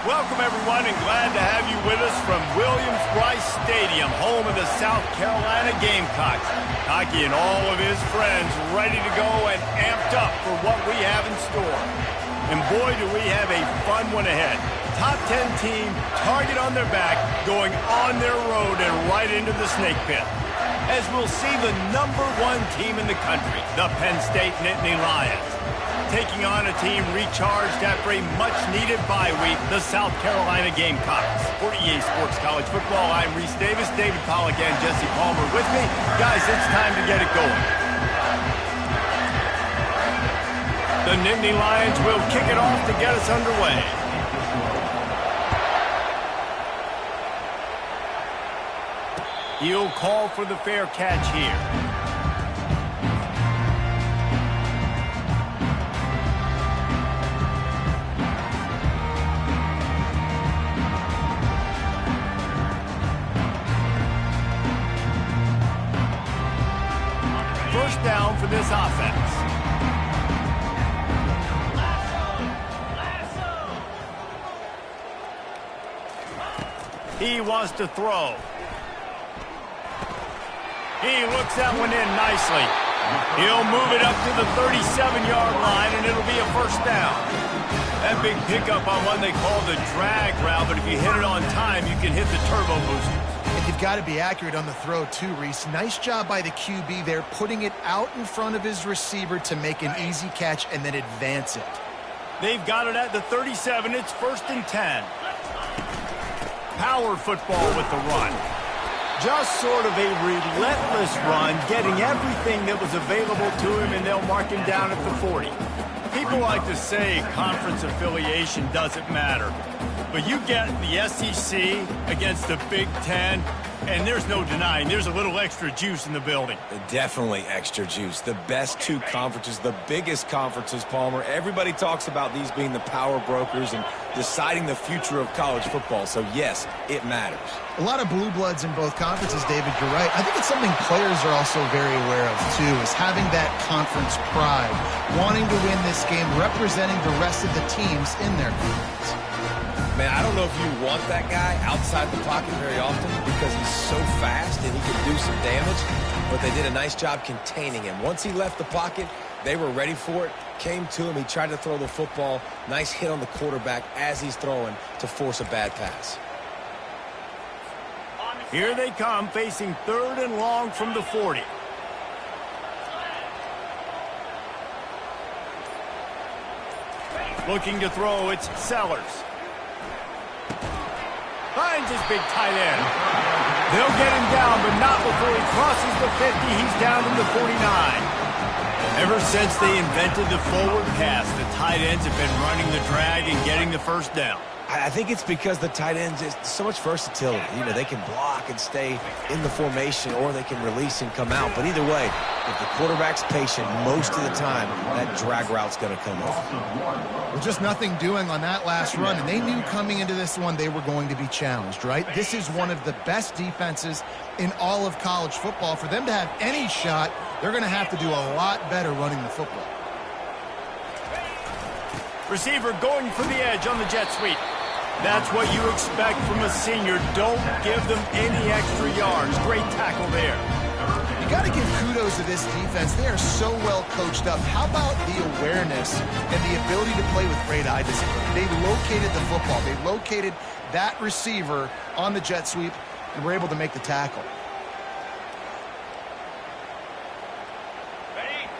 Welcome, everyone, and glad to have you with us from Williams-Brice Stadium, home of the South Carolina Gamecocks. Hockey and all of his friends ready to go and amped up for what we have in store. And boy, do we have a fun one ahead. Top 10 team, target on their back, going on their road and right into the snake pit. As we'll see the #1 team in the country, the Penn State Nittany Lions, taking on a team recharged after a much-needed bye week, the South Carolina Gamecocks. For EA Sports College Football, I'm Reese Davis, David Pollack, and Jesse Palmer with me. Guys, it's time to get it going. The Nittany Lions will kick it off to get us underway. He'll call for the fair catch here. First down for this offense. He wants to throw. He looks that one in nicely. He'll move it up to the 37-yard line, and it'll be a first down. That big pickup on what they call the drag route, but if you hit it on time, you can hit the turbo booster. And you've got to be accurate on the throw, too, Reese. Nice job by the QB there, putting it out in front of his receiver to make an easy catch and then advance it. They've got it at the 37. It's 1st and 10. Power football with the run. Just sort of a relentless run, getting everything that was available to him, and they'll mark him down at the 40. People like to say conference affiliation doesn't matter. But you get the SEC against the Big Ten, and there's no denying there's a little extra juice in the building. Definitely extra juice. The best two conferences, the biggest conferences, Palmer. Everybody talks about these being the power brokers and deciding the future of college football. So, yes, it matters. A lot of blue bloods in both conferences, David. You're right. I think it's something players are also very aware of, too, is having that conference pride, wanting to win this game, representing the rest of the teams in their conference. Man, I don't know if you want that guy outside the pocket very often because he's so fast and he can do some damage, but they did a nice job containing him. Once he left the pocket, they were ready for it, came to him, he tried to throw the football, nice hit on the quarterback as he's throwing to force a bad pass. Here they come, facing 3rd and long from the 40. Looking to throw, it's Sellers. Finds his big tight end. They'll get him down, but not before he crosses the 50. He's down to the 49. Ever since they invented the forward pass, the tight ends have been running the drag and getting the first down. I think it's because the tight ends is so much versatility. You know, they can block and stay in the formation, or they can release and come out. But either way, if the quarterback's patient, most of the time, that drag route's going to come off. Well, just nothing doing on that last run, and they knew coming into this one they were going to be challenged, right? This is one of the best defenses in all of college football. For them to have any shot, they're going to have to do a lot better running the football. Receiver going for the edge on the jet sweep. That's what you expect from a senior. Don't give them any extra yards. Great tackle there. You got to give kudos to this defense. They are so well coached up. How about the awareness and the ability to play with great eye discipline? They located the football. They located that receiver on the jet sweep and were able to make the tackle.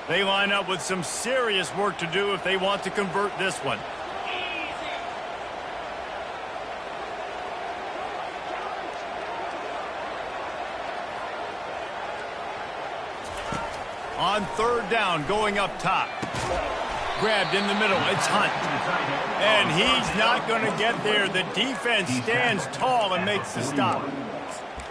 They line up with some serious work to do if they want to convert this one. On 3rd down, going up top. Grabbed in the middle, it's Hunt. And he's not going to get there. The defense stands tall and makes the stop.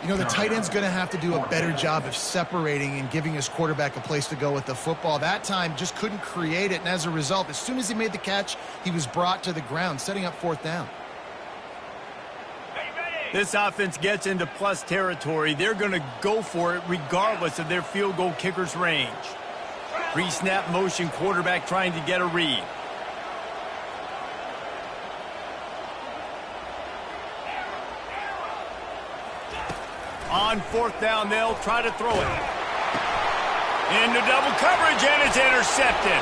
You know, the tight end's going to have to do a better job of separating and giving his quarterback a place to go with the football. That time just couldn't create it, and as a result, as soon as he made the catch, he was brought to the ground, setting up 4th down. This offense gets into plus territory. They're going to go for it regardless of their field goal kicker's range. Pre-snap motion, quarterback trying to get a read. On fourth down, they'll try to throw it. Into double coverage, and it's intercepted.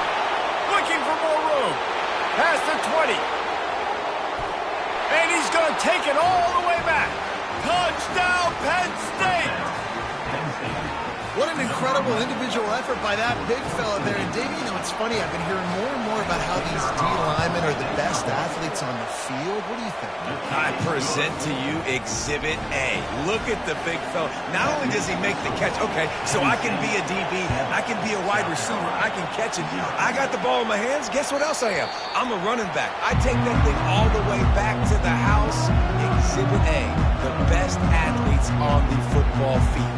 Looking for more room. Past the 20. And he's going to take it all the way back. Touchdown, Penn State! What an incredible individual effort by that big fella there. And, Dave, you know, it's funny. I've been hearing more and more about how these D linemen are the best athletes on the field. What do you think? I present to you Exhibit A. Look at the big fella. Not only does he make the catch, okay, so I can be a DB, I can be a wide receiver, I can catch it. I got the ball in my hands. Guess what else I am? I'm a running back. I take that thing all the way back to the house. Exhibit A, the best athletes on the football field.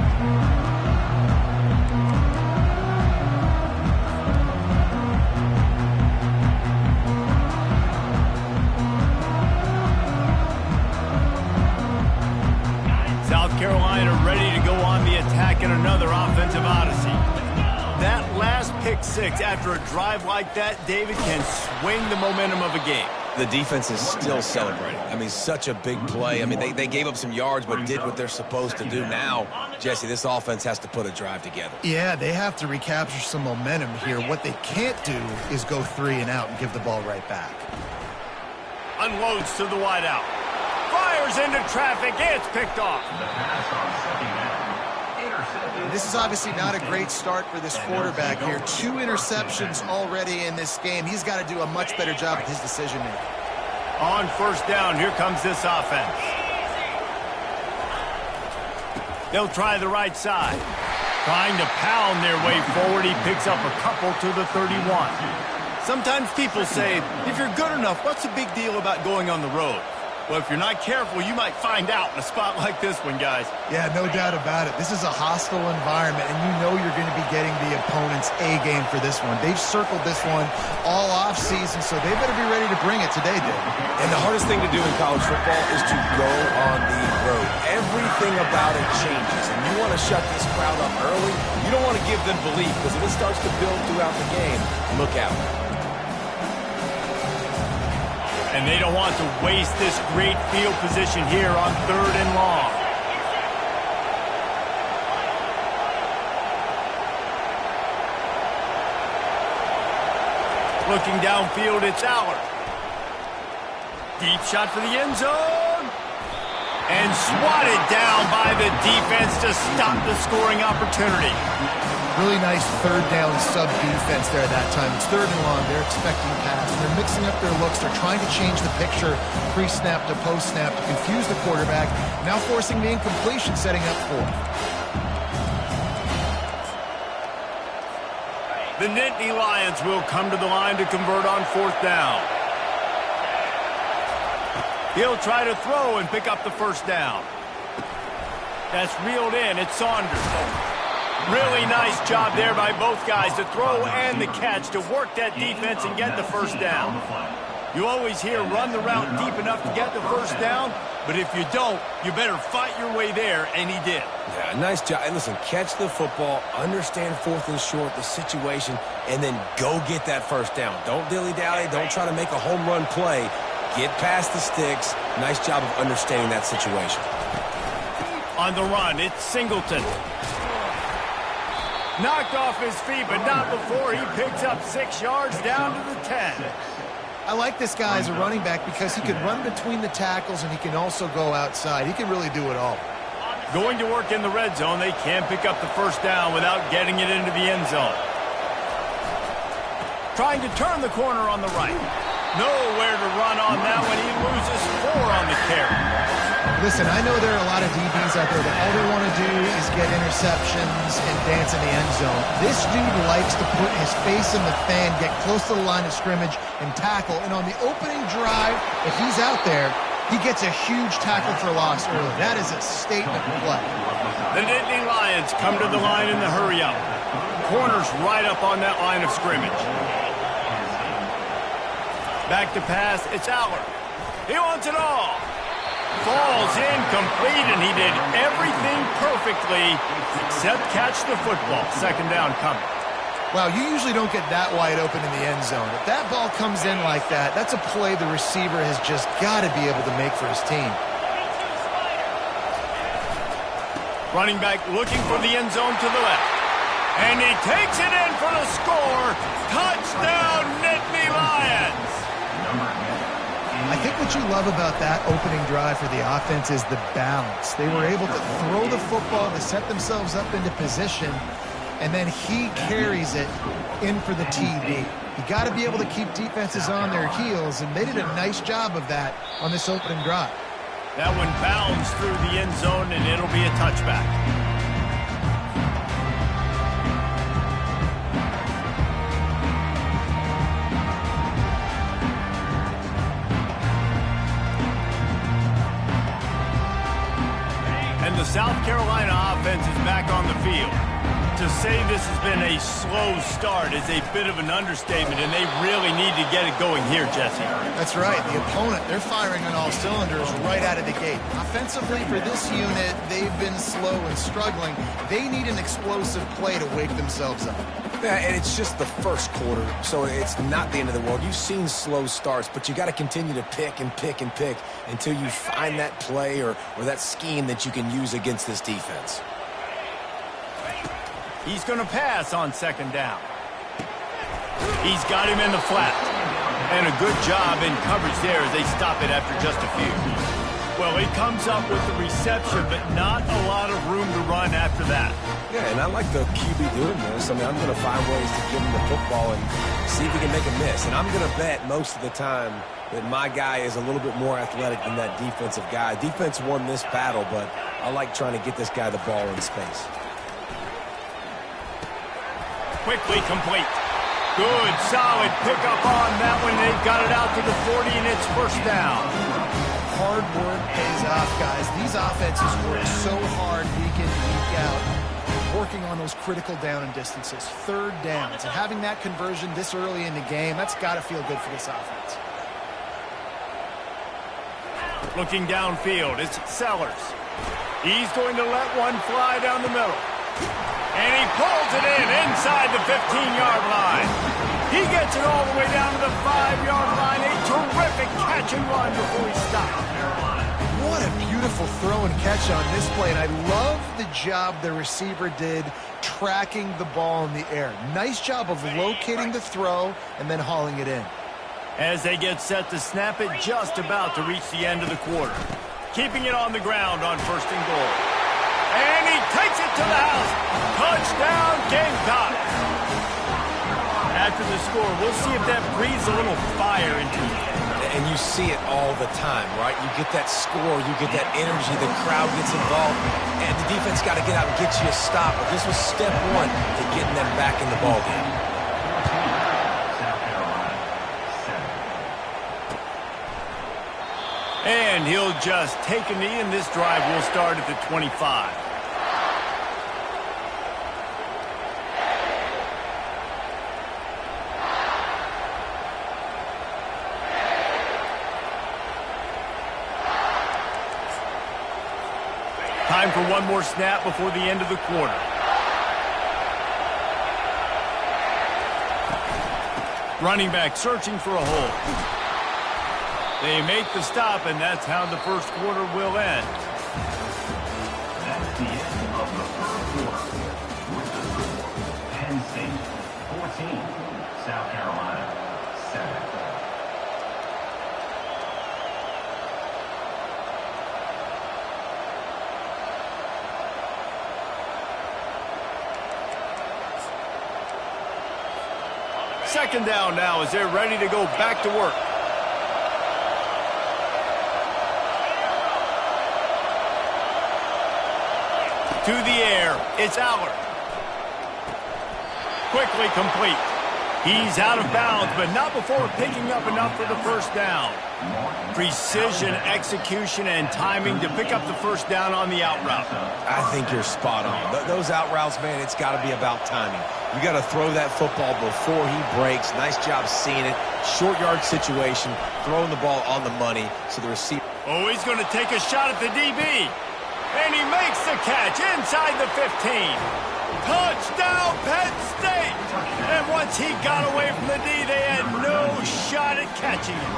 South Carolina ready to go on the attack in another offensive odyssey. That last pick six after a drive like that, David, can swing the momentum of a game. The defense is still celebrating. I mean, such a big play. I mean, they gave up some yards but did what they're supposed to do. Now, Jesse, this offense has to put a drive together. Yeah, they have to recapture some momentum here. What they can't do is go 3 and out and give the ball right back. Unloads to the wideout. Fires into traffic. It's picked off. This is obviously not a great start for this quarterback here. 2 interceptions already in this game. He's got to do a much better job with his decision-making. On first down, here comes this offense. They'll try the right side. Trying to pound their way forward. He picks up a couple to the 31. Sometimes people say, if you're good enough, what's the big deal about going on the road? Well, if you're not careful, you might find out in a spot like this one, guys. Yeah, no doubt about it. This is a hostile environment, and you know you're going to be getting the opponent's A-game for this one. They've circled this one all off-season, so they better be ready to bring it today, Dave. And the hardest thing to do in college football is to go on the road. Everything about it changes, and you want to shut this crowd up early. You don't want to give them belief, because if it starts to build throughout the game, look out. And they don't want to waste this great field position here on 3rd and long. Looking downfield, it's Aller. Deep shot for the end zone. And swatted down by the defense to stop the scoring opportunity. Really nice 3rd down sub-defense there at that time. It's 3rd and long. They're expecting pass. They're mixing up their looks. They're trying to change the picture pre-snap to post-snap to confuse the quarterback. Now forcing the incompletion, setting up 4. The Nittany Lions will come to the line to convert on 4th down. He'll try to throw and pick up the 1st down. That's reeled in. It's Saunders. Really nice job there by both guys to throw and the catch to work that defense and get the 1st down. You always hear run the route deep enough to get the 1st down, but if you don't, you better fight your way there, and he did. Yeah, nice job. And listen, catch the football, understand 4th and short, the situation, and then go get that 1st down. Don't dilly-dally. Don't try to make a home run play. Get past the sticks. Nice job of understanding that situation. On the run, it's Singleton. Knocked off his feet, but not before he picks up 6 yards down to the 10. I like this guy as a running back because he can run between the tackles and he can also go outside. He can really do it all. Going to work in the red zone. They can pick up the 1st down without getting it into the end zone. Trying to turn the corner on the right. Nowhere to run on that one. He loses 4 on the carry. Listen, I know there are a lot of DBs out there that all they want to do is get interceptions and dance in the end zone. This dude likes to put his face in the fan, get close to the line of scrimmage, and tackle. And on the opening drive, if he's out there, he gets a huge tackle for loss early. That is a statement play. The Nittany Lions come to the line in the hurry-up. Corners right up on that line of scrimmage. Back to pass, it's Aller. He wants it all. Falls incomplete, and he did everything perfectly except catch the football. 2nd down coming. Wow, you usually don't get that wide open in the end zone. If that ball comes in like that, that's a play the receiver has just got to be able to make for his team. Running back looking for the end zone to the left. And he takes it in for the score. Touchdown, Nittany Lions. I think what you love about that opening drive for the offense is the balance. They were able to throw the football to set themselves up into position, and then he carries it in for the TD. You got to be able to keep defenses on their heels, and they did a nice job of that on this opening drive. That one bounds through the end zone, and it'll be a touchback. And the South Carolina offense is back on the field. To say this has been a slow start is a bit of an understatement, and they really need to get it going here, Jesse. That's right. The opponent, they're firing on all cylinders right out of the gate. Offensively, for this unit, they've been slow and struggling. They need an explosive play to wake themselves up. Yeah, and it's just the first quarter, so it's not the end of the world. You've seen slow starts, but you got to continue to pick and pick and pick until you find that play or that scheme that you can use against this defense. He's going to pass on second down. He's got him in the flat. And a good job in coverage there as they stop it after just a few. Well, he comes up with the reception, but not a lot of room to run after that. Yeah, and I like the QB doing this. I mean, I'm going to find ways to give him the football and see if he can make a miss. And I'm going to bet most of the time that my guy is a little bit more athletic than that defensive guy. Defense won this battle, but I like trying to get this guy the ball in space. Quickly complete. Good, solid pickup on that one. They've got it out to the 40, and it's first down. Hard work pays off, guys. These offenses work so hard week in, week out, working on those critical down and distances, third downs, and having that conversion this early in the game, that's got to feel good for this offense. Looking downfield, it's Sellers. He's going to let one fly down the middle. And he pulls it in inside the 15-yard line. He gets it all the way down to the 5-yard line. A terrific catch and run before he stops. What a beautiful throw and catch on this play. And I love the job the receiver did tracking the ball in the air. Nice job of locating the throw and then hauling it in. As they get set to snap it, just about to reach the end of the quarter. Keeping it on the ground on first and goal. And he takes it to the house. Touchdown, Gamecock. After the score, we'll see if that breathes a little fire into it. And you see it all the time, right? You get that score, you get that energy, the crowd gets involved, and the defense got to get out and get you a stop. But this was step one to getting them back in the ballgame. And he'll just take a knee, and this drive will start at the 25. Time for one more snap before the end of the quarter. Running back searching for a hole. They make the stop, and that's how the first quarter will end. That's the end of the first quarter. With the score, Penn State 14, South Carolina 7. Second down now as they're ready to go back to work. To the air, it's Allard. Quickly complete. He's out of bounds, but not before picking up enough for the first down. Precision, execution, and timing to pick up the first down on the out route. I think you're spot on. Those out routes, man, it's got to be about timing. You got to throw that football before he breaks. Nice job seeing it. Short yard situation, throwing the ball on the money so the receiver. Oh, he's going to take a shot at the DB. And he makes the catch inside the 15. Touchdown, Penn State! And once he got away from the D, they had no shot at catching him.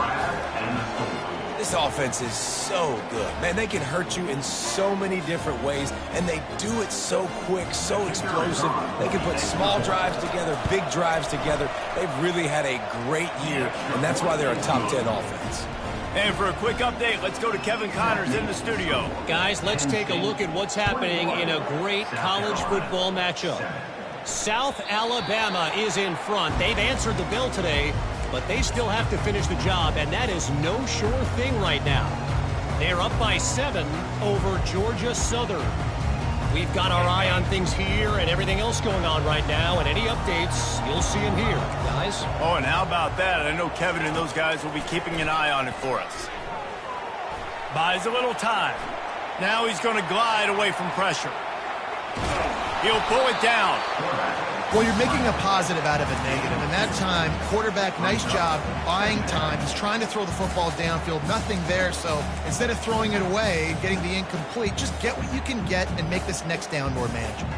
This offense is so good. Man, they can hurt you in so many different ways, and they do it so quick, so explosive. They can put small drives together, big drives together. They've really had a great year, and that's why they're a top 10 offense. And for a quick update, let's go to Kevin Connors in the studio. Guys, let's take a look at what's happening in a great college football matchup. South Alabama is in front. They've answered the bell today, but they still have to finish the job, and that is no sure thing right now. They're up by 7 over Georgia Southern. We've got our eye on things here and everything else going on right now, and any updates, you'll see them here, guys. Oh, and how about that? I know Kevin and those guys will be keeping an eye on it for us. Buys a little time. Now he's going to glide away from pressure. He'll pull it down. Well, you're making a positive out of a negative, and that time, quarterback, nice job buying time. He's trying to throw the football downfield, nothing there, so instead of throwing it away, getting the incomplete, just get what you can get and make this next down more manageable.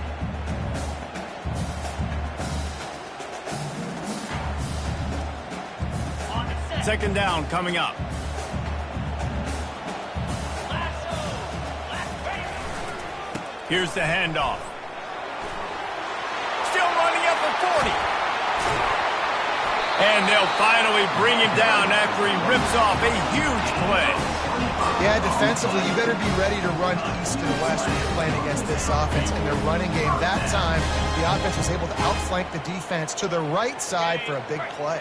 Second down coming up. Here's the handoff. Still running up for 40. And they'll finally bring him down after he rips off a huge play. Yeah, defensively, you better be ready to run east and west when you're playing against this offense in their running game. That time, the offense was able to outflank the defense to the right side for a big play.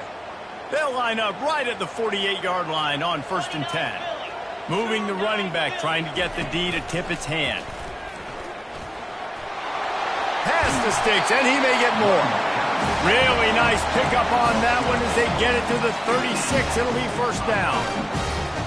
They'll line up right at the 48-yard line on 1st and 10. Moving the running back, trying to get the D to tip its hand. Pass the sticks, and he may get more. Really nice pickup on that one as they get it to the 36. It'll be first down.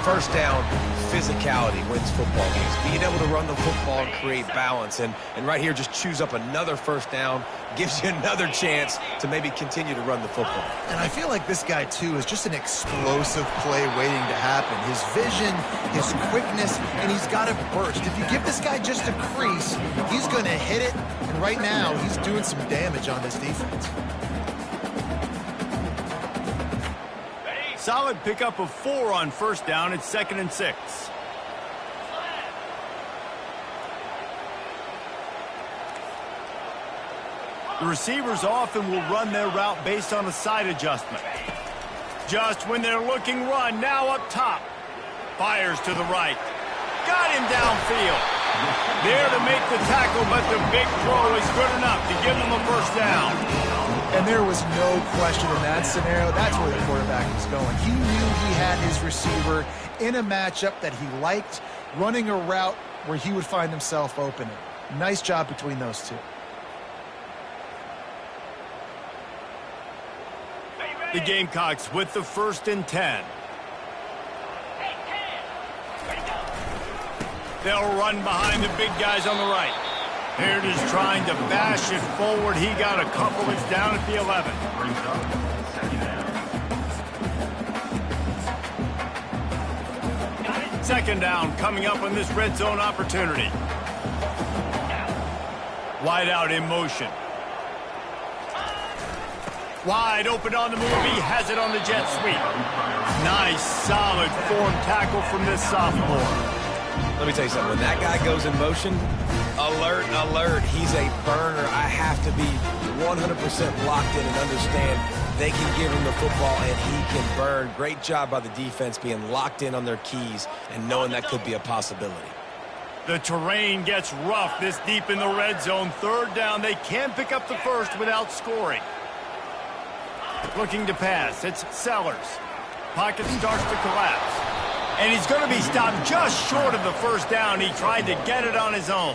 First down, physicality wins football games. Being able to run the football and create balance. And right here, just choose up another first down, gives you another chance to maybe continue to run the football. And I feel like this guy, too, is just an explosive play waiting to happen. His vision, his quickness, and he's got a burst. If you give this guy just a crease, he's going to hit it. And right now, he's doing some damage on this defense. Solid pickup of 4 on first down. It's 2nd and 6. The receivers often will run their route based on a side adjustment. Just when they're looking run, now up top. Fires to the right. Got him downfield. There to make the tackle, but the big throw is good enough to give them a first down. And there was no question in that scenario. That's where the quarterback was going. He knew he had his receiver in a matchup that he liked, running a route where he would find himself open. Nice job between those two. The Gamecocks with the 1st and 10. They'll run behind the big guys on the right. Here it is trying to bash it forward. He got a couple. It's down at the 11. Second down coming up on this red zone opportunity. Wide out in motion. Wide open on the move. He has it on the jet sweep. Nice, solid form tackle from this sophomore. Let me tell you something. When that guy goes in motion, alert, alert. He's a burner. I have to be 100% locked in and understand they can give him the football and he can burn. Great job by the defense being locked in on their keys and knowing that could be a possibility. The terrain gets rough this deep in the red zone. Third down. They can pick up the first without scoring. Looking to pass. It's Sellers. Pocket starts to collapse. And he's going to be stopped just short of the first down. He tried to get it on his own.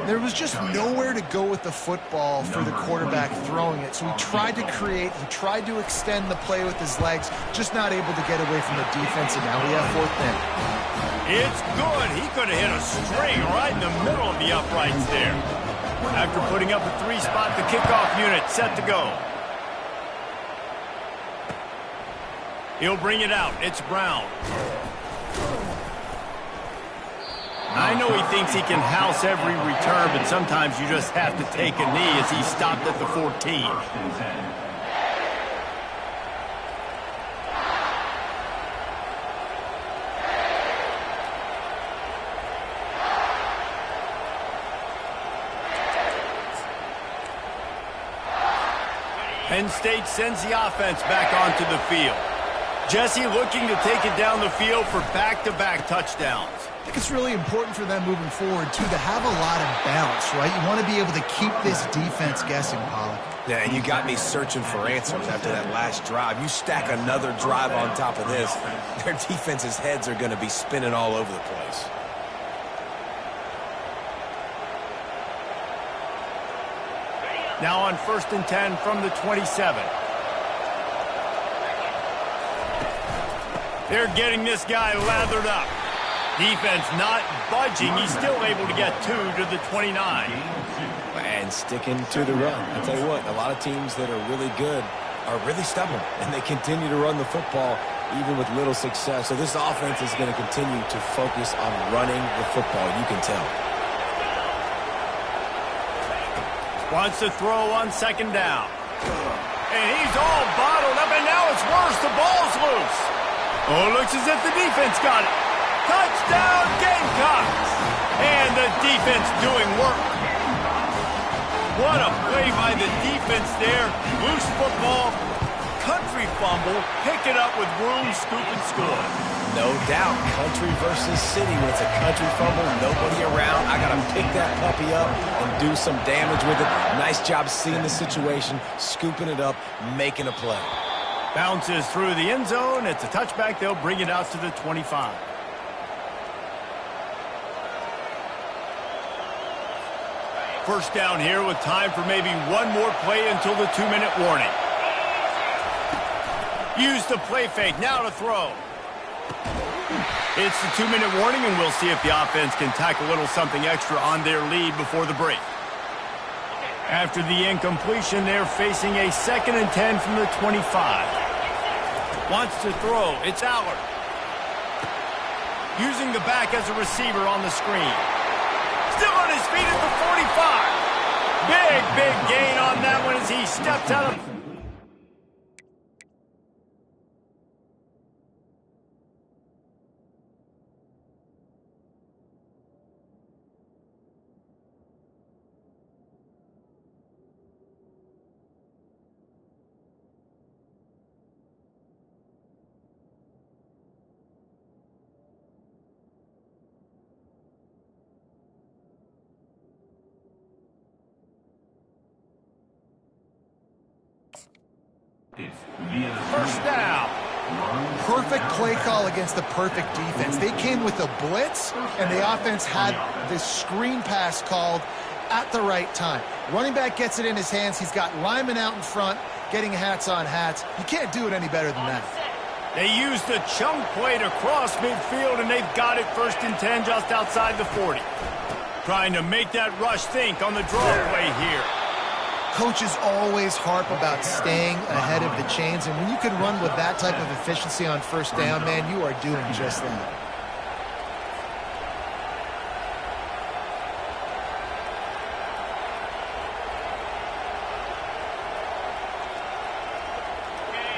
There was just nowhere to go with the football for the quarterback throwing it. So he tried to create, he tried to extend the play with his legs, just not able to get away from the defense, and now we have 4th down. It's good. He could have hit a string right in the middle of the uprights there. After putting up a 3-spot, the kickoff unit set to go. He'll bring it out. It's Brown. I know he thinks he can house every return, but sometimes you just have to take a knee as he stopped at the 14. Penn State sends the offense back onto the field. Jesse looking to take it down the field for back-to-back touchdowns. I think it's really important for them moving forward, too, to have a lot of balance, right? You want to be able to keep this defense guessing, Pollock. Yeah, and you got me searching for answers after that last drive. You stack another drive on top of this, their defense's heads are going to be spinning all over the place. Now on 1st and 10 from the 27. They're getting this guy lathered up. Defense not budging. He's still able to get 2 to the 29. And sticking to the run. I'll tell you what, a lot of teams that are really good are really stubborn, and they continue to run the football even with little success. So this offense is going to continue to focus on running the football. You can tell. Wants to throw on 2nd down. And he's all bottled up, and now it's worse. The ball's loose. Oh, looks as if the defense got it. Touchdown, Gamecocks! And the defense doing work. What a play by the defense there. Loose football, country fumble, pick it up with room, scoop, and score. No doubt, country versus city. When it's a country fumble, nobody around. I got to pick that puppy up and do some damage with it. Nice job seeing the situation, scooping it up, making a play. Bounces through the end zone. It's a touchback. They'll bring it out to the 25. First down here with time for maybe one more play until the 2-minute warning. Use the play fake. Now to throw. It's the 2-minute warning, and we'll see if the offense can tack a little something extra on their lead before the break. After the incompletion, they're facing a 2nd and 10 from the 25. Wants to throw. It's Allard. Using the back as a receiver on the screen. Still on his feet at the 45. Big gain on that one as he steps out of... First down. Perfect play call against the perfect defense. They came with a blitz, and the offense had this screen pass called at the right time. Running back gets it in his hands. He's got linemen out in front, getting hats on hats. You can't do it any better than that. They used the chunk play to cross midfield, and they've got it 1st and 10 just outside the 40. Trying to make that rush think on the draw play here. Coaches always harp about staying ahead of the chains, and when you can run with that type of efficiency on 1st down, man, you are doing just that.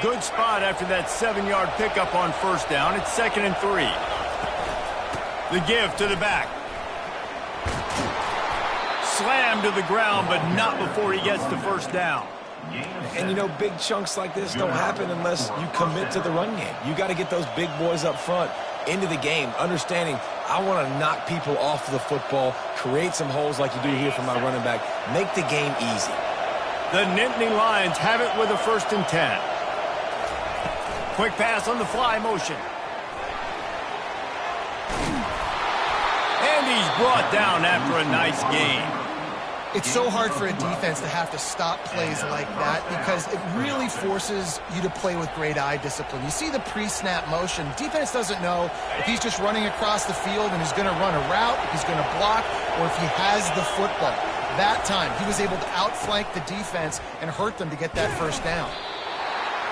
Good spot after that 7-yard pickup on 1st down. It's 2nd and 3. The give to the back. Slammed to the ground, but not before he gets to 1st down. And, you know, big chunks like this don't happen unless you commit to the run game. You got to get those big boys up front into the game, understanding I want to knock people off the football, create some holes like you do here for my running back, make the game easy. The Nittany Lions have it with a 1st and 10. Quick pass on the fly motion. And he's brought down after a nice gain. It's so hard for a defense to have to stop plays like that because it really forces you to play with great eye discipline. You see the pre-snap motion. Defense doesn't know if he's just running across the field and he's going to run a route, if he's going to block, or if he has the football. That time, he was able to outflank the defense and hurt them to get that 1st down.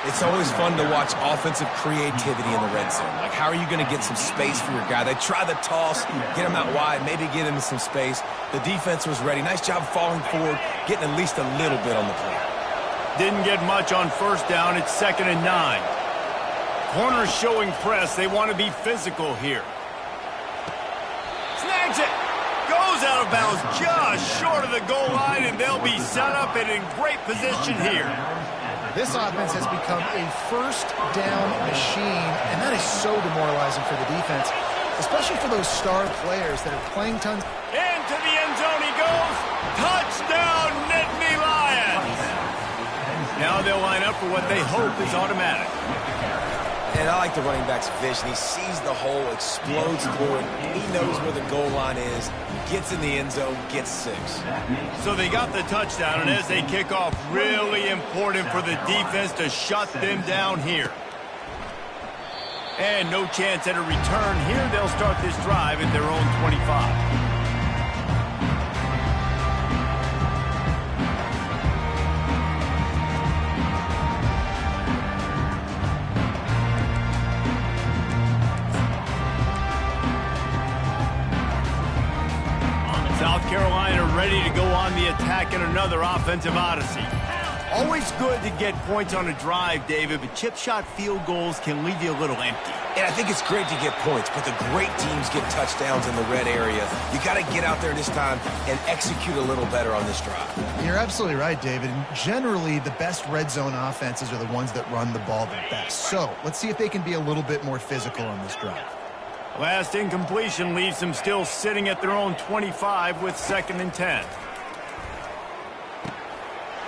It's always fun to watch offensive creativity in the red zone. Like, how are you going to get some space for your guy? They try the toss, get him out wide, maybe get into some space. The defense was ready. Nice job falling forward, getting at least a little bit on the play. Didn't get much on 1st down. It's 2nd and 9. Corners showing press. They want to be physical here. Snags it. Goes out of bounds just short of the goal line, and they'll be set up and in great position here. This offense has become a first down machine, and that is so demoralizing for the defense, especially for those star players that are playing tons. Into the end zone he goes. Touchdown, Nittany Lions. Now they'll line up for what they hope is automatic. And I like the running back's vision. He sees the hole, explodes through it. He knows where the goal line is, gets in the end zone, gets 6. So they got the touchdown, and as they kick off, really important for the defense to shut them down here. And no chance at a return here. They'll start this drive at their own 25. South Carolina ready to go on the attack in another offensive odyssey. Always good to get points on a drive, David, but chip shot field goals can leave you a little empty. And I think it's great to get points, but the great teams get touchdowns in the red area. You got to get out there this time and execute a little better on this drive. You're absolutely right, David. And generally, the best red zone offenses are the ones that run the ball the best. So let's see if they can be a little bit more physical on this drive. Last incompletion leaves them still sitting at their own 25 with 2nd and 10.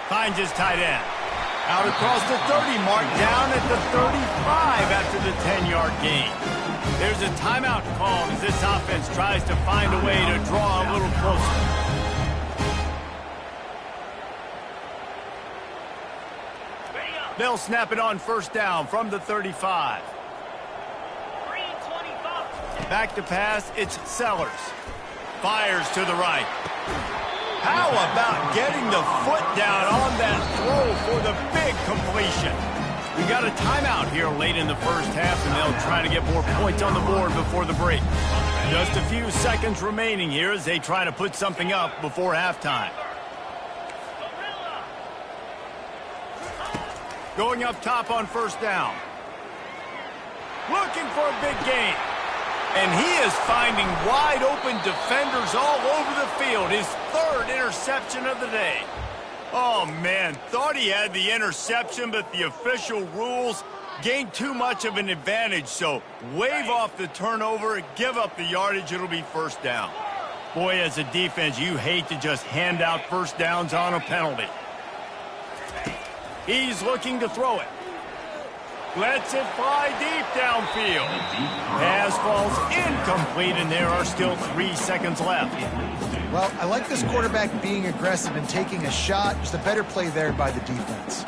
Finds his tight end. Out across the 30 mark, down at the 35 after the 10-yard gain. There's a timeout called as this offense tries to find a way to draw a little closer. They'll snap it on 1st down from the 35. Back to pass, it's Sellers. Fires to the right. How about getting the foot down on that throw for the big completion? We got a timeout here late in the first half, and they'll try to get more points on the board before the break. Just a few seconds remaining here as they try to put something up before halftime. Going up top on 1st down. Looking for a big gain. And he is finding wide-open defenders all over the field. His 3rd interception of the day. Oh, man, thought he had the interception, but the official rules gained too much of an advantage. So wave off the turnover, give up the yardage, it'll be 1st down. Boy, as a defense, you hate to just hand out 1st downs on a penalty. He's looking to throw it. Lets it fly deep downfield. Pass falls incomplete, and there are still 3 seconds left. Well, I like this quarterback being aggressive and taking a shot. Just a better play there by the defense.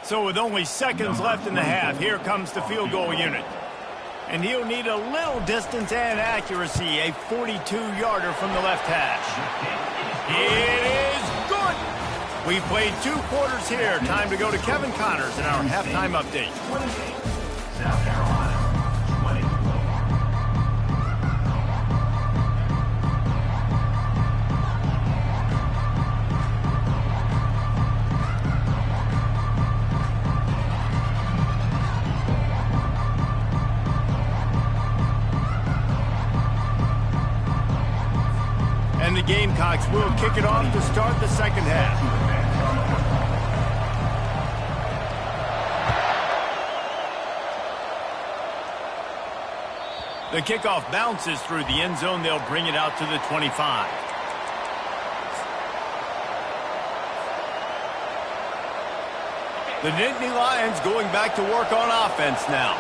So with only seconds left in the half, here comes the field goal unit. And he'll need a little distance and accuracy, a 42-yarder from the left hash. It is good. We've played 2 quarters here. Time to go to Kevin Connors in our halftime update. South Carolina, 20. And the Gamecocks will kick it off to start the second half. The kickoff bounces through the end zone. They'll bring it out to the 25. The Nittany Lions going back to work on offense now.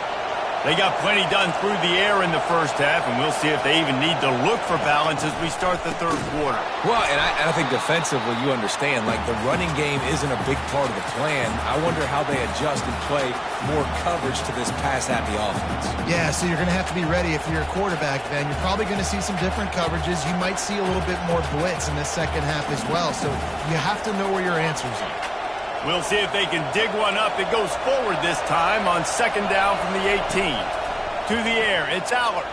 They got plenty done through the air in the first half, and we'll see if they even need to look for balance as we start the 3rd quarter. Well, and I think defensively, you understand, like the running game isn't a big part of the plan. I wonder how they adjust and play more coverage to this pass-happy offense. Yeah, so you're going to have to be ready if you're a quarterback, Ben. You're probably going to see some different coverages. You might see a little bit more blitz in the second half as well, so you have to know where your answers are. We'll see if they can dig one up. It goes forward this time on 2nd down from the 18. To the air, it's Allard.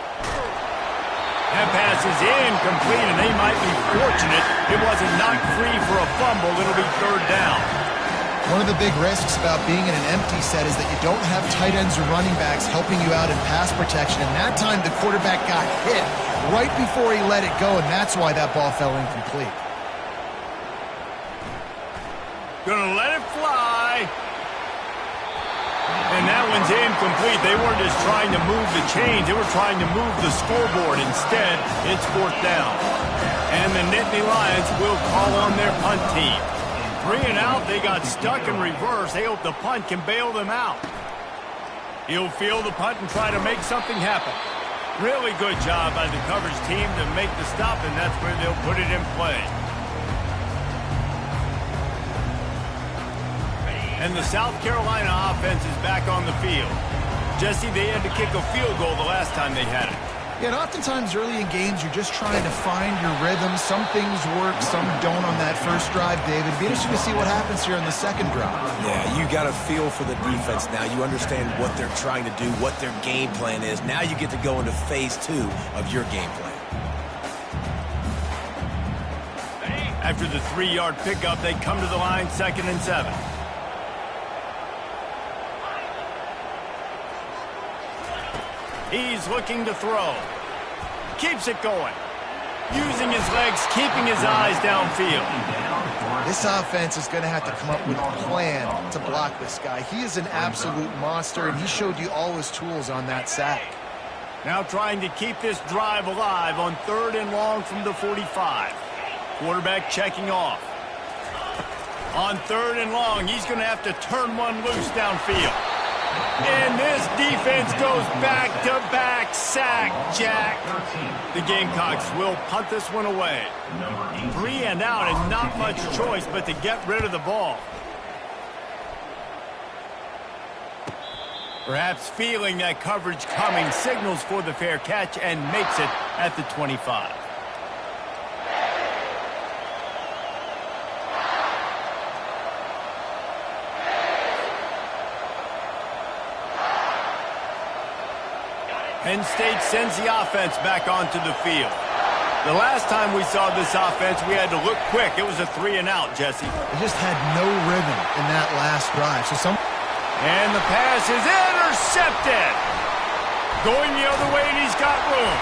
That pass is incomplete, and they might be fortunate it wasn't knocked free for a fumble. It'll be 3rd down. One of the big risks about being in an empty set is that you don't have tight ends or running backs helping you out in pass protection, and that time the quarterback got hit right before he let it go, and that's why that ball fell incomplete. Gonna let it fly. And that one's incomplete. They weren't just trying to move the chains. They were trying to move the scoreboard. Instead, it's 4th down. And the Nittany Lions will call on their punt team. 3 and out. They got stuck in reverse. They hope the punt can bail them out. He'll field the punt and try to make something happen. Really good job by the coverage team to make the stop, and that's where they'll put it in play. And the South Carolina offense is back on the field. Jesse, they had to kick a field goal the last time they had it. Yeah, and oftentimes early in games, you're just trying to find your rhythm. Some things work, some don't on that first drive, David. It'd be interesting to see what happens here on the second drive. Yeah, you got a feel for the defense now. You understand what they're trying to do, what their game plan is. Now you get to go into phase 2 of your game plan. After the 3-yard pickup, they come to the line 2nd and 7. He's looking to throw. Keeps it going. Using his legs, keeping his eyes downfield. This offense is going to have to come up with a plan to block this guy. He is an absolute monster, and he showed you all his tools on that sack. Now trying to keep this drive alive on 3rd and long from the 45. Quarterback checking off. On 3rd and long, he's going to have to turn one loose downfield. And this defense goes back-to-back sack, Jack. The Gamecocks will punt this one away. 3 and out and not much choice but to get rid of the ball. Perhaps feeling that coverage coming, signals for the fair catch and makes it at the 25. Penn State sends the offense back onto the field. The last time we saw this offense, we had to look quick. It was a 3 and out, Jesse. They just had no rhythm in that last drive. And the pass is intercepted. Going the other way, and he's got room.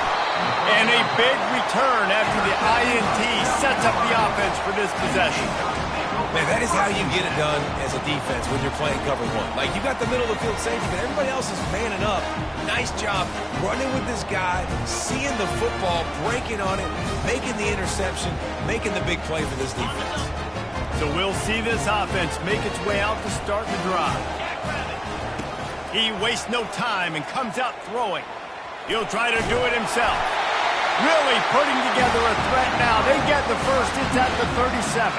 And a big return after the INT sets up the offense for this possession. Man, that is how you get it done as a defense when you're playing cover 1. Like, you got the middle of the field safety, but everybody else is manning up. Nice job running with this guy, seeing the football, breaking on it, making the interception, making the big play for this defense. So we'll see this offense make its way out to start the drive. He wastes no time and comes out throwing. He'll try to do it himself. Really putting together a threat now. They get the first. It's at the 37.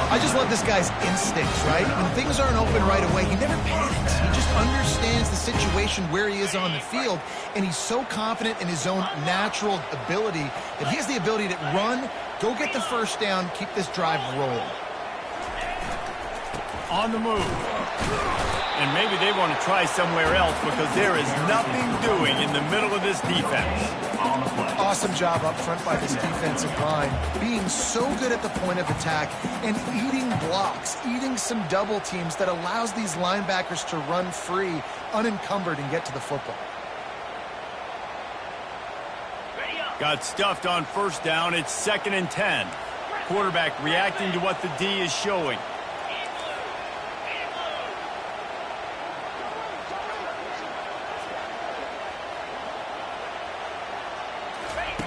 I just love this guy's instincts, right? When things aren't open right away, he never panics. He just understands the situation where he is on the field, and he's so confident in his own natural ability that he has the ability to run, go get the first down, keep this drive rolling. On the move. And maybe they want to try somewhere else because there is nothing doing in the middle of this defense. Awesome job up front by this defensive line, being so good at the point of attack and eating blocks, eating some double teams that allows these linebackers to run free, unencumbered, and get to the football. Got stuffed on first down. It's 2nd and 10. Quarterback reacting to what the D is showing.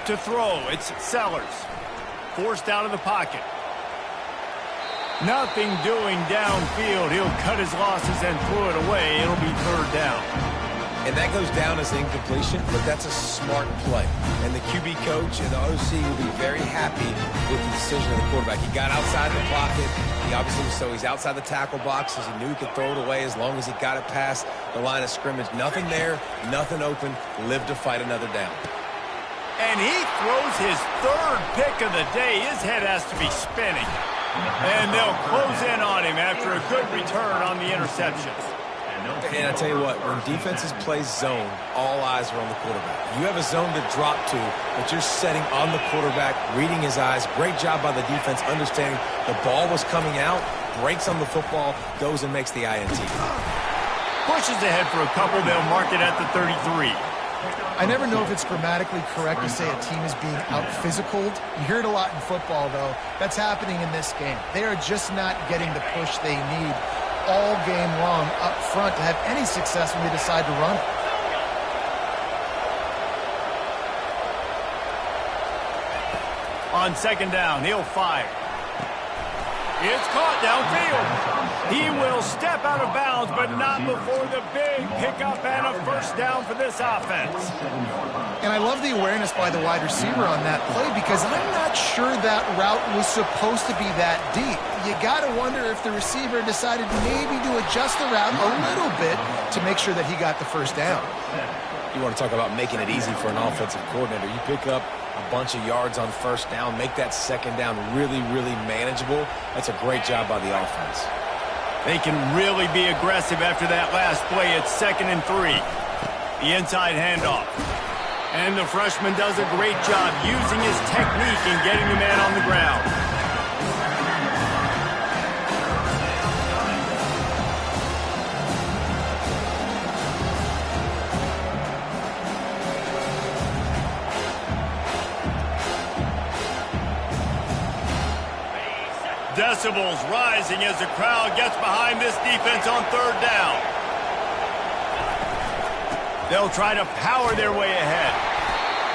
To throw, it's Sellers. Forced out of the pocket. Nothing doing downfield. He'll cut his losses and throw it away. It'll be 3rd down. And that goes down as incompletion, but that's a smart play. And the QB coach and the OC will be very happy with the decision of the quarterback. He got outside the pocket. He obviously, so he's outside the tackle boxes. He knew he could throw it away as long as he got it past the line of scrimmage. Nothing there, nothing open. Live to fight another down. And he throws his 3rd pick of the day. His head has to be spinning. And they'll close in on him after a good return on the interception. And I tell you what, when defenses play zone, all eyes are on the quarterback. You have a zone to drop to, but you're setting on the quarterback, reading his eyes. Great job by the defense, understanding the ball was coming out, breaks on the football, goes and makes the INT. Pushes ahead for a couple. They'll mark it at the 33. I never know if it's grammatically correct to say a team is being out-physicaled. You hear it a lot in football, though. That's happening in this game. They are just not getting the push they need all game long up front to have any success when they decide to run it. On second down, he'll fire. It's caught downfield. He will step out of bounds, but not before the big pickup and a first down for this offense. And I love the awareness by the wide receiver on that play because I'm not sure that route was supposed to be that deep. You got to wonder if the receiver decided maybe to adjust the route a little bit to make sure that he got the first down. You want to talk about making it easy for an offensive coordinator. You pick up a bunch of yards on first down, make that second down really, really manageable. That's a great job by the offense. They can really be aggressive after that last play. It's 2nd and 3. The inside handoff. And the freshman does a great job using his technique and getting the man on the ground. Decibels rising as the crowd gets behind this defense on 3rd down. They'll try to power their way ahead.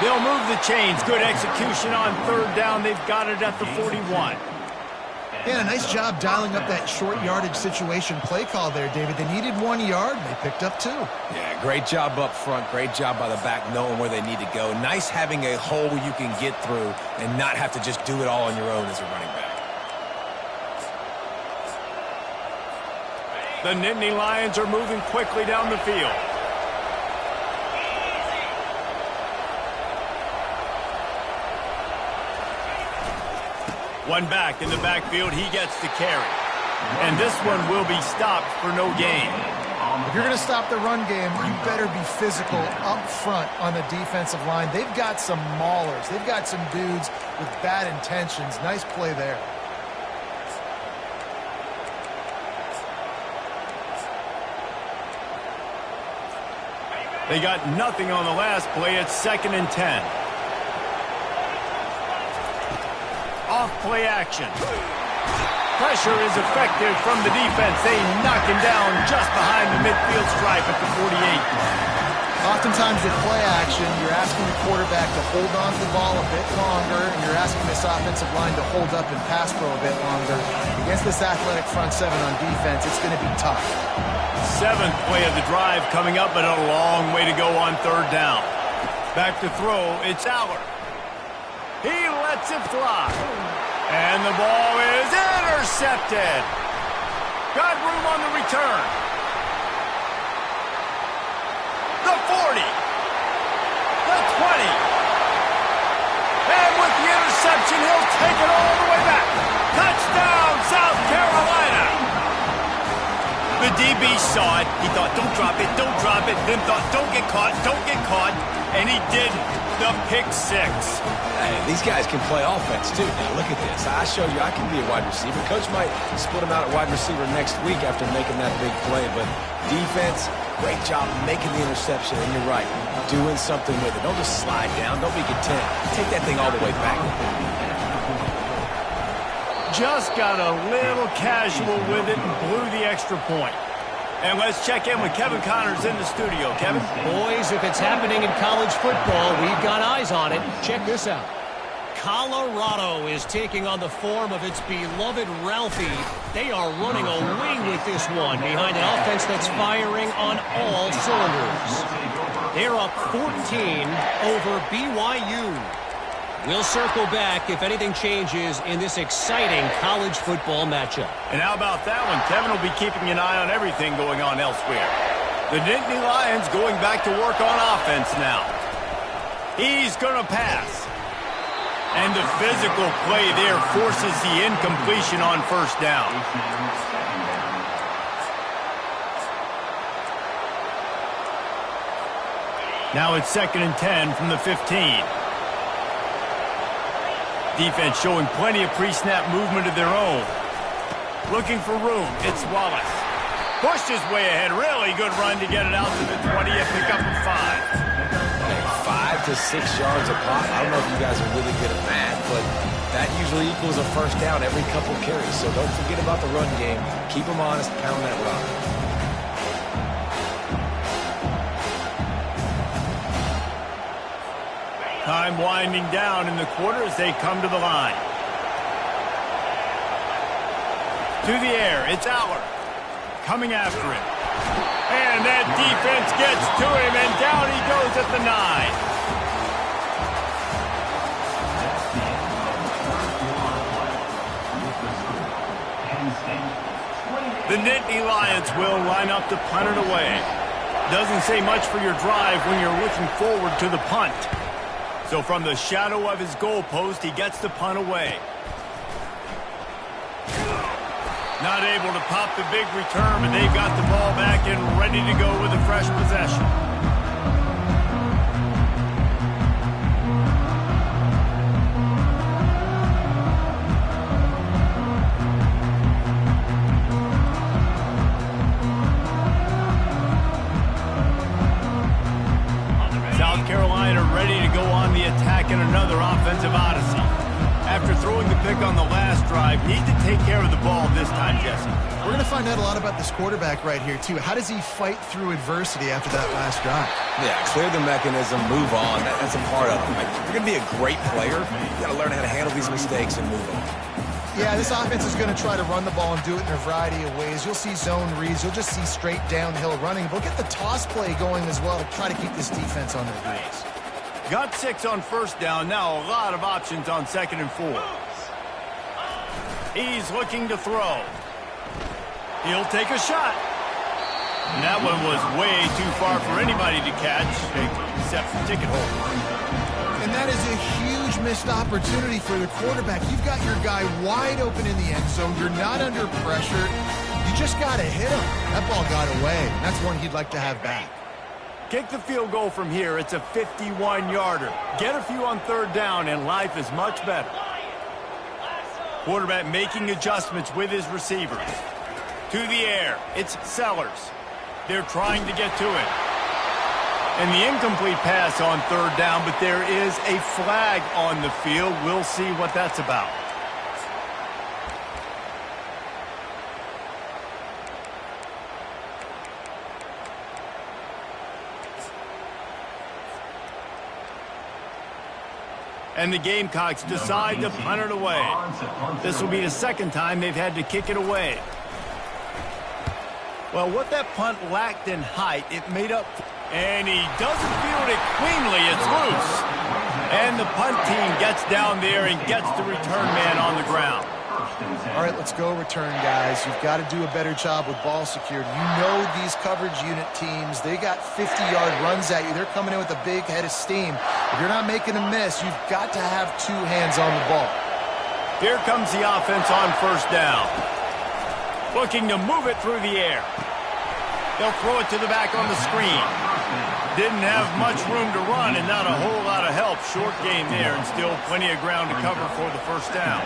They'll move the chains. Good execution on 3rd down. They've got it at the 41. Yeah, nice job dialing up that short yardage situation play call there, David. They needed 1 yard, and they picked up 2. Yeah, great job up front. Great job by the back knowing where they need to go. Nice having a hole where you can get through and not have to just do it all on your own as a running back. The Nittany Lions are moving quickly down the field. One back in the backfield, he gets the carry. And this one will be stopped for no gain. If you're going to stop the run game, you better be physical up front on the defensive line. They've got some maulers. They've got some dudes with bad intentions. Nice play there. They got nothing on the last play. It's 2nd and 10. Off play action. Pressure is effective from the defense. They knock him down just behind the midfield stripe at the 48. Oftentimes with play action, you're asking the quarterback to hold on to the ball a bit longer, and you're asking this offensive line to hold up and pass pro a bit longer. Against this athletic front 7 on defense, it's going to be tough. 7th play of the drive coming up, but a long way to go on 3rd down. Back to throw, it's Aller. He lets it fly. And the ball is intercepted. Got room on the return. The 40. The 20. And with the interception, he'll take it all the way back. Touchdown, South Carolina. The DB saw it. He thought, don't drop it, don't drop it. Then thought, don't get caught, don't get caught. And he did the pick 6. Hey, these guys can play offense, too. Now, look at this. I showed you I can be a wide receiver. Coach might split him out at wide receiver next week after making that big play. But defense, great job making the interception. And you're right, doing something with it. Don't just slide down. Don't be content. Take that thing all the way back. Just got a little casual with it and blew the extra point. And let's check in with Kevin Connors in the studio. Kevin? Boys, if it's happening in college football, we've got eyes on it. Check this out. Colorado is taking on the form of its beloved Ralphie. They are running a wing with this one behind an offense that's firing on all cylinders. They're up 14 over BYU. We'll circle back if anything changes in this exciting college football matchup. And how about that one? Kevin will be keeping an eye on everything going on elsewhere. The Nittany Lions going back to work on offense now. He's going to pass. And the physical play there forces the incompletion on 1st down. Now it's 2nd and 10 from the 15. Defense showing plenty of pre-snap movement of their own. Looking for room. It's Wallace. Pushed his way ahead. Really good run to get it out to the 20 and pick up a 5. to 6 yards a pop. I don't know if you guys are really good at math, but that usually equals a first down every couple carries. So don't forget about the run game. Keep them honest, pound that rock. Time winding down in the quarter as they come to the line. To the air, it's Aller. Coming after him. And that defense gets to him, and down he goes at the 9. The Nittany Lions will line up to punt it away. Doesn't say much for your drive when you're looking forward to the punt. So from the shadow of his goalpost, he gets the punt away. Not able to pop the big return, but they've got the ball back and ready to go with a fresh possession. South Carolina ready to go on the attack in another offensive odyssey. After throwing the pick on the last drive, need to take care of the ball this time, Jesse. We're going to find out a lot about this quarterback right here, too. How does he fight through adversity after that last drive? Yeah, clear the mechanism, move on. That's a part of it. Like, if you're going to be a great player, you got to learn how to handle these mistakes and move on. Yeah, this offense is going to try to run the ball and do it in a variety of ways. You'll see zone reads. You'll just see straight downhill running. We'll get the toss play going as well to try to keep this defense on their heels. Got 6 on first down. Now a lot of options on 2nd and 4. He's looking to throw. He'll take a shot. And that one was way too far for anybody to catch, except for ticket holders. And that is a huge missed opportunity for the quarterback. You've got your guy wide open in the end zone. You're not under pressure. You just got to hit him. That ball got away. That's one he'd like to have back. Kick the field goal from here. It's a 51-yarder. Get a few on 3rd down, and life is much better. Quarterback making adjustments with his receivers. To the air, it's Sellers. They're trying to get to it. And the incomplete pass on 3rd down, but there is a flag on the field. We'll see what that's about. And the Gamecocks decide to punt it away. This will be the 2nd time they've had to kick it away. Well, what that punt lacked in height, it made up. And he doesn't field it cleanly. It's loose. And the punt team gets down there and gets the return man on the ground. All right, let's go return, guys. You've got to do a better job with ball security. You know these coverage unit teams, they got 50-yard runs at you. They're coming in with a big head of steam. If you're not making a miss, you've got to have 2 hands on the ball. Here comes the offense on 1st down. Looking to move it through the air. They'll throw it to the back on the screen. Didn't have much room to run and not a whole lot of help. Short game there and still plenty of ground to cover for the 1st down.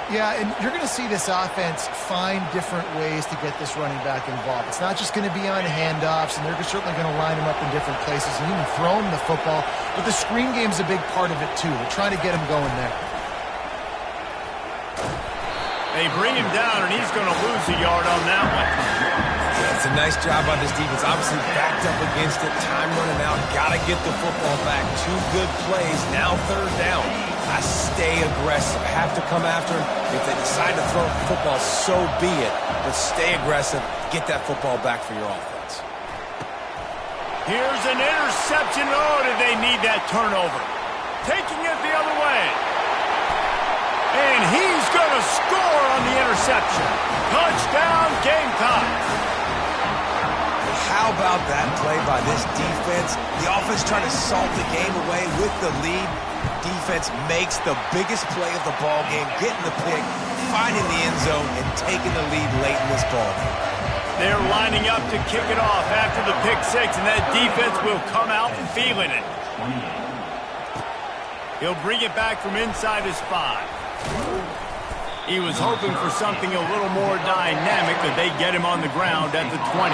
Yeah, and you're going to see this offense find different ways to get this running back involved. It's not just going to be on handoffs, and they're certainly going to line him up in different places and even throw him the football. But the screen game's a big part of it, too. They're trying to get him going there. They bring him down, and he's going to lose a yard on that one. Yeah, it's a nice job by this defense. Obviously backed up against it. Time running out. Got to get the football back. 2 good plays. Now 3rd down. I stay aggressive. Have to come after him. If they decide to throw the football, so be it. But stay aggressive. Get that football back for your offense. Here's an interception. Oh, did they need that turnover? Taking it the other way. And he's going to score on the interception. Touchdown, Gamecocks. How about that play by this defense? The offense trying to salt the game away with the lead. Defense makes the biggest play of the ball game, getting the pick, finding the end zone, and taking the lead late in this ball game. They're lining up to kick it off after the pick 6, and that defense will come out feeling it. He'll bring it back from inside his 5. He was hoping for something a little more dynamic, but they get him on the ground at the 20.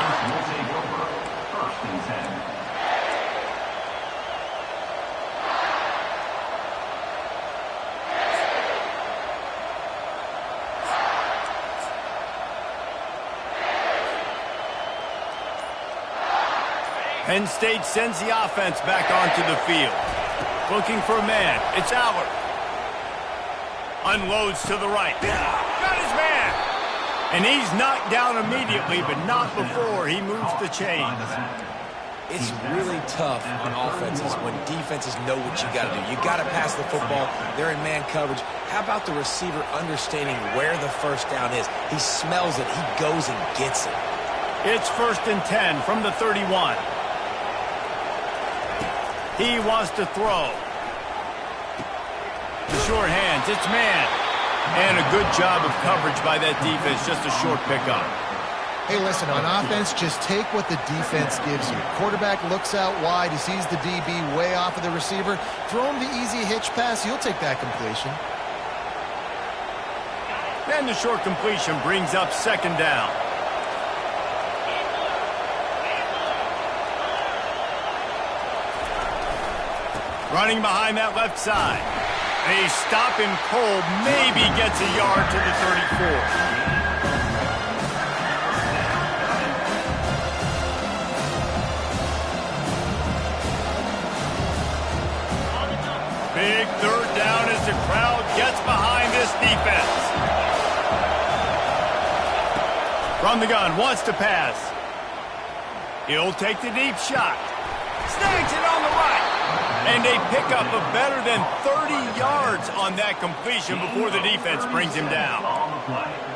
Penn State sends the offense back onto the field. Looking for a man. It's Allard. Unloads to the right. Got his man. And he's knocked down immediately, but not before he moves the chains. It's really tough on offenses when defenses know what you got to do. You got to pass the football. They're in man coverage. How about the receiver understanding where the first down is? He smells it. He goes and gets it. It's 1st and 10 from the 31. He wants to throw. The short hands. It's man. And a good job of coverage by that defense. Just a short pickup. Hey, listen, on offense, just take what the defense gives you. Quarterback looks out wide. He sees the DB way off of the receiver. Throw him the easy hitch pass. He'll take that completion. And the short completion brings up 2nd down. Running behind that left side. They stop him cold. Maybe gets a yard to the 34. Big 3rd down as the crowd gets behind this defense. From the gun, wants to pass. He'll take the deep shot. Snags it on the right. And they pick up a better than 30 yards on that completion before the defense brings him down.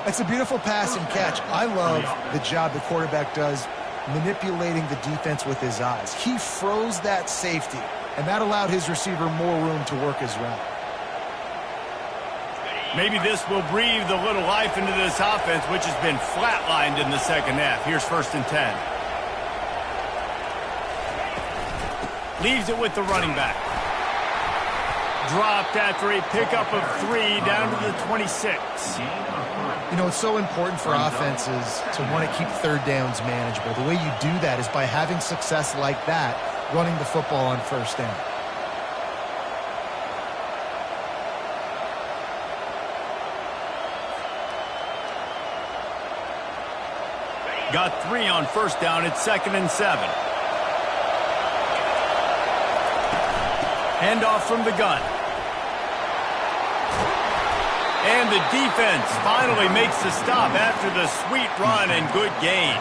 It's a beautiful pass and catch. I love the job the quarterback does manipulating the defense with his eyes. He froze that safety, and that allowed his receiver more room to work his route. Maybe this will breathe a little life into this offense, which has been flatlined in the 2nd half. Here's 1st and 10. Leaves it with the running back. Dropped after a pickup of 3 down to the 26. You know, it's so important for offenses to want to keep 3rd downs manageable. The way you do that is by having success like that, running the football on 1st down. Got 3 on 1st down. It's 2nd and 7. Handoff from the gun. And the defense finally makes the stop after the sweet run and good gain.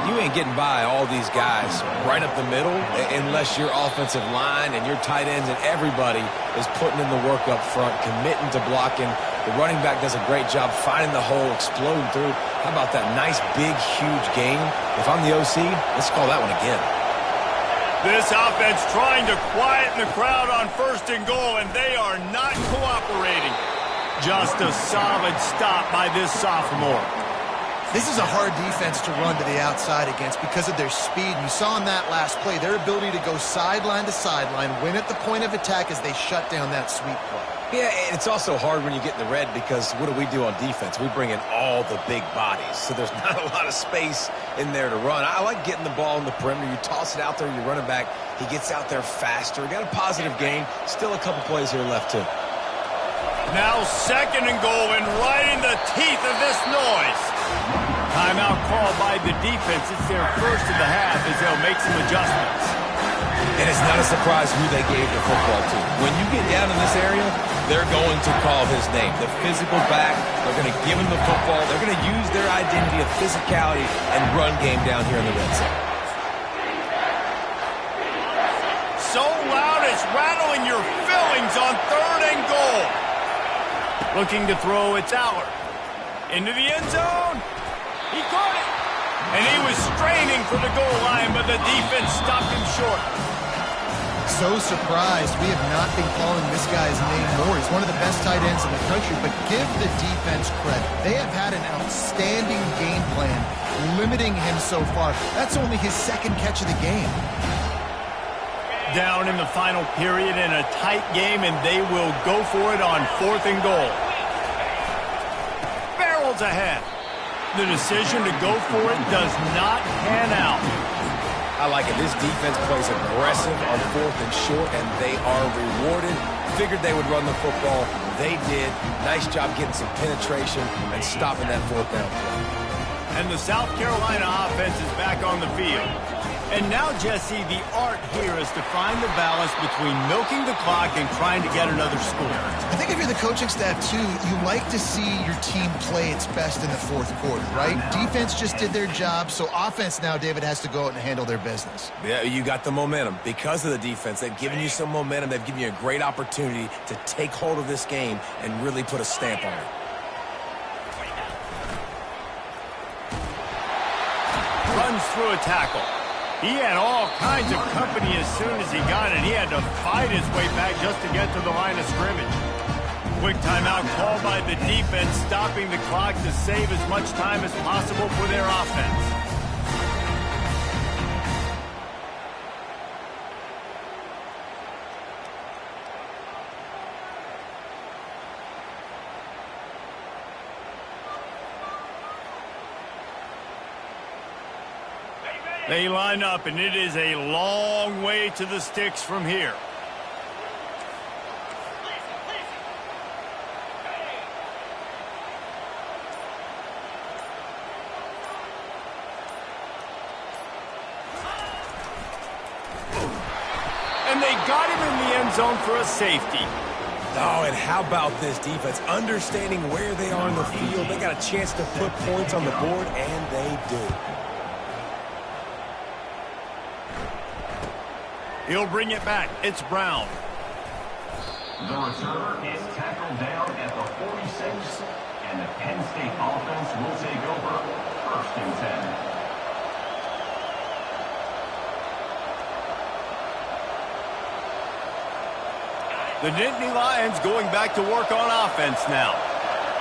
You ain't getting by all these guys right up the middle unless your offensive line and your tight ends and everybody is putting in the work up front, committing to blocking. The running back does a great job finding the hole, exploding through. How about that nice, big, huge gain? If I'm the OC, let's call that one again. This offense trying to quieten the crowd on 1st and goal, and they are not cooperating. Just a solid stop by this sophomore. This is a hard defense to run to the outside against because of their speed. You saw in that last play their ability to go sideline to sideline, win at the point of attack as they shut down that sweep play. Yeah, and it's also hard when you get in the red because what do on defense? We bring in all the big bodies, so there's not a lot of space in there to run. I like getting the ball in the perimeter. You toss it out there, you run it back. He gets out there faster. Got a positive game. Still a couple plays here left, too. Now 2nd and goal and right in the teeth of this noise. Timeout called by the defense. It's their 1st of the half as they'll make some adjustments. And it's not a surprise who they gave the football to. When you get down in this area, they're going to call his name. The physical back, they're going to give him the football. They're going to use their identity of physicality and run game down here in the red zone. So loud it's rattling your fillings on 3rd and goal. Looking to throw, it's Allard. Into the end zone. He caught it. And he was straining for the goal line, but the defense stopped him short. So surprised we have not been calling this guy's name more. He's one of the best tight ends in the country, but give the defense credit. They have had an outstanding game plan limiting him so far. That's only his 2nd catch of the game. Down in the final period in a tight game, and they will go for it on 4th and goal. Barrels ahead. The decision to go for it does not pan out. I like it. This defense plays aggressive on 4th and short, and they are rewarded. Figured they would run the football. They did. Nice job getting some penetration and stopping that 4th down play. And the South Carolina offense is back on the field. And now, Jesse, the art here is to find the balance between milking the clock and trying to get another score. I think if you're the coaching staff, too, you like to see your team play its best in the fourth quarter, right? Defense just did their job, so offense now, David, has to go out and handle their business. Yeah, you got the momentum. Because of the defense, they've given you some momentum. They've given you a great opportunity to take hold of this game and really put a stamp on it. Runs through a tackle. He had all kinds of company as soon as he got it. He had to fight his way back just to get to the line of scrimmage. Quick timeout called by the defense, stopping the clock to save as much time as possible for their offense. They line up, and it is a long way to the sticks from here. And they got him in the end zone for a safety. Oh, and how about this defense? Understanding where they are in the field. They got a chance to put points on the board, and they do. He'll bring it back. It's Brown. The returner is tackled down at the 46, and the Penn State offense will take over. 1st and 10. The Nittany Lions going back to work on offense now.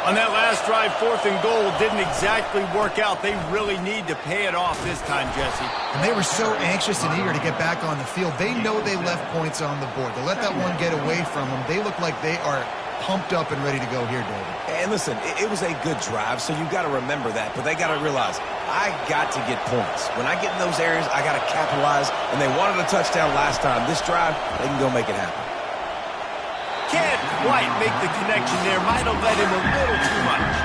On that last drive, 4th and goal didn't exactly work out. They really need to pay it off this time, Jesse. And they were so anxious and eager to get back on the field. They know they left points on the board. To let that one get away from them, they look like they are pumped up and ready to go here, David. And listen, it was a good drive, so you got to remember that. But they got to realize, I got to get points. When I get in those areas, I got to capitalize. And they wanted a touchdown last time. This drive, they can go make it happen. Can't quite make the connection there. Might have led him a little too much.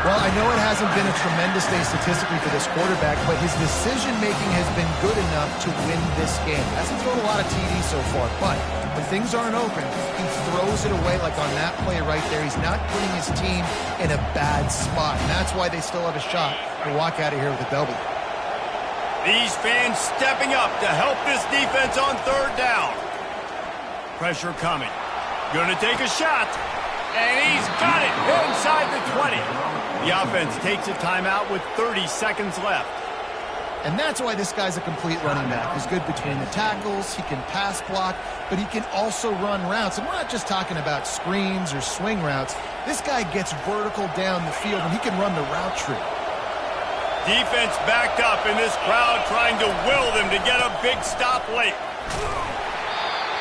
Well, I know it hasn't been a tremendous day statistically for this quarterback, but his decision-making has been good enough to win this game. Hasn't thrown a lot of TDs so far, but when things aren't open, he throws it away like on that play right there. He's not putting his team in a bad spot, and that's why they still have a shot to walk out of here with a W. These fans stepping up to help this defense on 3rd down. Pressure coming. Going to take a shot, and he's got it inside the 20. The offense takes a timeout with 30 seconds left. And that's why this guy's a complete running back. He's good between the tackles, he can pass block, but he can also run routes. And we're not just talking about screens or swing routes. This guy gets vertical down the field, and he can run the route tree. Defense backed up, and this crowd trying to will them to get a big stop late.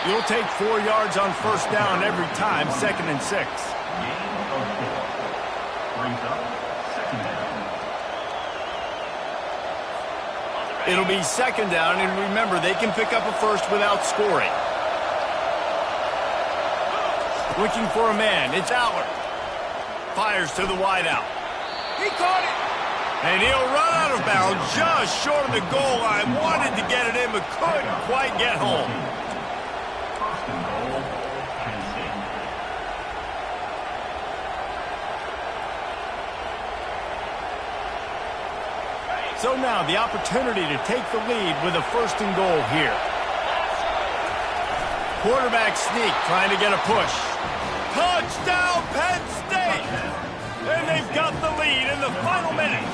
You'll take 4 yards on 1st down every time, 2nd and 6. Gain of 4. Brings up 2nd down. It'll be 2nd down, and remember, they can pick up a first without scoring. Looking for a man. It's Allard. Fires to the wideout. He caught it. And he'll run out of bounds just short of the goal line. Wanted to get it in, but couldn't quite get home. So now the opportunity to take the lead with a 1st and goal here. Quarterback sneak trying to get a push. Touchdown Penn State! And they've got the lead in the final minute.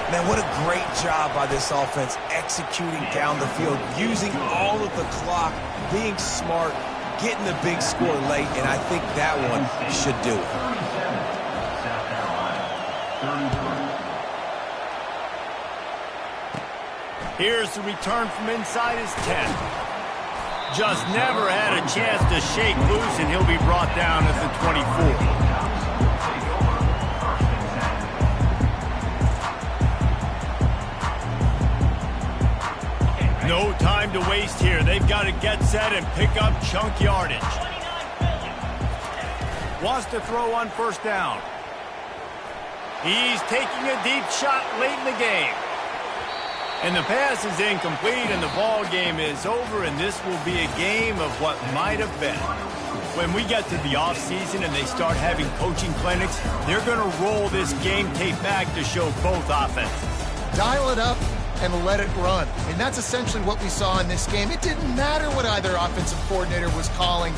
Man, what a great job by this offense executing down the field, using all of the clock, being smart, getting the big score late, and I think that one should do it. 37, South Carolina, 33. Here's the return from inside his 10. Just never had a chance to shake loose, and he'll be brought down at the 24. No time to waste here. They've got to get set and pick up chunk yardage. Wants to throw on 1st down. He's taking a deep shot late in the game. And the pass is incomplete, and the ball game is over, and this will be a game of what might have been. When we get to the offseason and they start having coaching clinics, they're going to roll this game tape back to show both offenses. Dial it up and let it run. And that's essentially what we saw in this game. It didn't matter what either offensive coordinator was calling.